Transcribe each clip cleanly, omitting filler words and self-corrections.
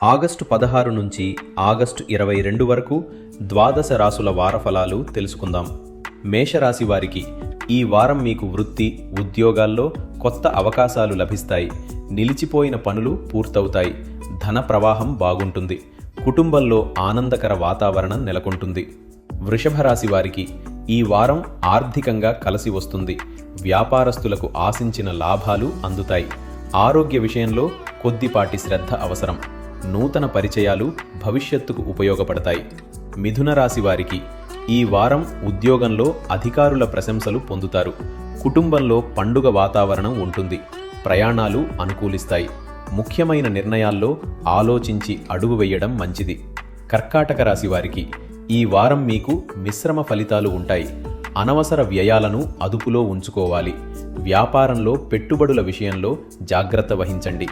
August 16 నుంచి August 22 వరకు ద్వాదశ రాసుల వారఫలాలు తెలుసుకుందాం. మేషరాశి వారికి ఈ వారం మీకు వృత్తి, ఉద్యోగాల్లో కొత్త అవకాశాలు లభిస్తాయి. నిలిచిపోయిన పనులు పూర్తవుతాయి. ధన ప్రవాహం బాగుంటుంది. కుటుంబంలో ఆనందకర వాతావరణం నెలకొంటుంది. వృషభ రాశి వారికి ఈ వారం ఆర్థికంగా కలిసి వస్తుంది. వ్యాపారస్తులకు ఆశించిన లాభాలు అందుతాయి. ఆరోగ్య విషయంలో కొద్దిపాటి శ్రద్ధ అవసరం. నూతన పరిచయాలు భవిష్యత్తుకు ఉపయోగపడతాయి. మిథున రాశి వారికి ఈ వారం ఉద్యోగంలో అధికారుల ప్రశంసలు పొందుతారు. కుటుంబంలో పండుగ వాతావరణం ఉంటుంది. ప్రయాణాలు అనుకూలిస్తాయి. ముఖ్యమైన నిర్ణయాల్లో ఆలోచించి అడుగు వేయడం మంచిది. కర్కాటక రాశి వారికి ఈ వారం మీకు మిశ్రమ ఫలితాలు ఉంటాయి. అనవసర వ్యయాలను అదుపులో ఉంచుకోవాలి. వ్యాపారంలో పెట్టుబడుల విషయంలో జాగ్రత్త వహించండి.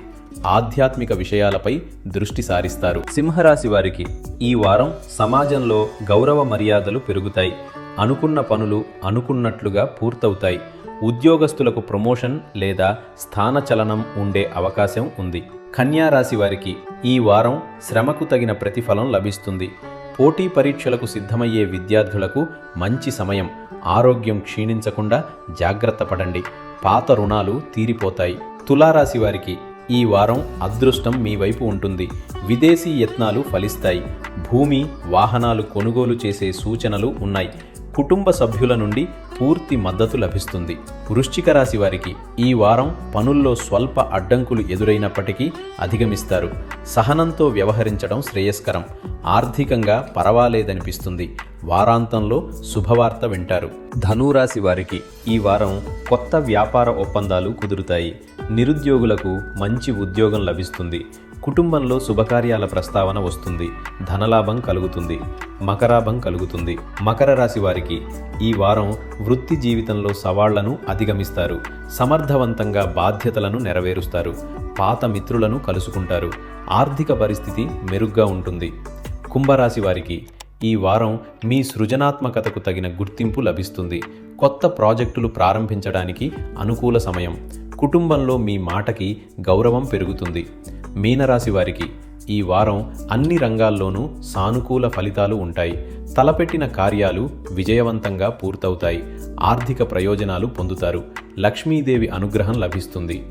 ఆధ్యాత్మిక విషయాలపై దృష్టి సారిస్తారు. సింహరాశి వారికి ఈ వారం సమాజంలో గౌరవ మర్యాదలు పెరుగుతాయి. అనుకున్న పనులు అనుకున్నట్లుగా పూర్తవుతాయి. ఉద్యోగస్తులకు ప్రమోషన్ లేదా స్థానచలనం ఉండే అవకాశం ఉంది. కన్యా రాశి వారికి ఈ వారం శ్రమకు తగిన ప్రతిఫలం లభిస్తుంది. పోటీ పరీక్షలకు సిద్ధమయ్యే విద్యార్థులకు మంచి సమయం. ఆరోగ్యం క్షీణించకుండా జాగ్రత్త పడండి. పాత రుణాలు తీరిపోతాయి. తులారాశి వారికి ఈ వారం అదృష్టం మీ వైపు ఉంటుంది. విదేశీ యత్నాలు ఫలిస్తాయి. భూమి, వాహనాలు కొనుగోలు చేసే సూచనలు ఉన్నాయి. కుటుంబ సభ్యుల నుండి పూర్తి మద్దతు లభిస్తుంది. వృశ్చిక రాశి వారికి ఈ వారం పనుల్లో స్వల్ప అడ్డంకులు ఎదురైనప్పటికీ అధిగమిస్తారు. సహనంతో వ్యవహరించడం శ్రేయస్కరం. ఆర్థికంగా పర్వాలేదనిపిస్తుంది. వారాంతంలో శుభవార్త వింటారు. ధనురాశి వారికి ఈ వారం కొత్త వ్యాపార ఒప్పందాలు కుదురుతాయి. నిరుద్యోగులకు మంచి ఉద్యోగం లభిస్తుంది. కుటుంబంలో శుభకార్యాల ప్రస్తావన వస్తుంది. ధనలాభం కలుగుతుంది. మకరాభం కలుగుతుంది. మకర రాశి వారికి ఈ వారం వృత్తి జీవితంలో సవాళ్లను అధిగమిస్తారు. సమర్థవంతంగా బాధ్యతలను నెరవేరుస్తారు. పాత మిత్రులను కలుసుకుంటారు. ఆర్థిక పరిస్థితి మెరుగ్గా ఉంటుంది. కుంభరాశి వారికి ఈ వారం మీ సృజనాత్మకతకు తగిన గుర్తింపు లభిస్తుంది. కొత్త ప్రాజెక్టులు ప్రారంభించడానికి అనుకూల సమయం. కుటుంబంలో మీ మాటకి గౌరవం పెరుగుతుంది. మీనరాశి వారికి ఈ వారం అన్ని రంగాల్లోనూ సానుకూల ఫలితాలు ఉంటాయి. తలపెట్టిన కార్యాలు విజయవంతంగా పూర్తవుతాయి. ఆర్థిక ప్రయోజనాలు పొందుతారు. లక్ష్మీదేవి అనుగ్రహం లభిస్తుంది.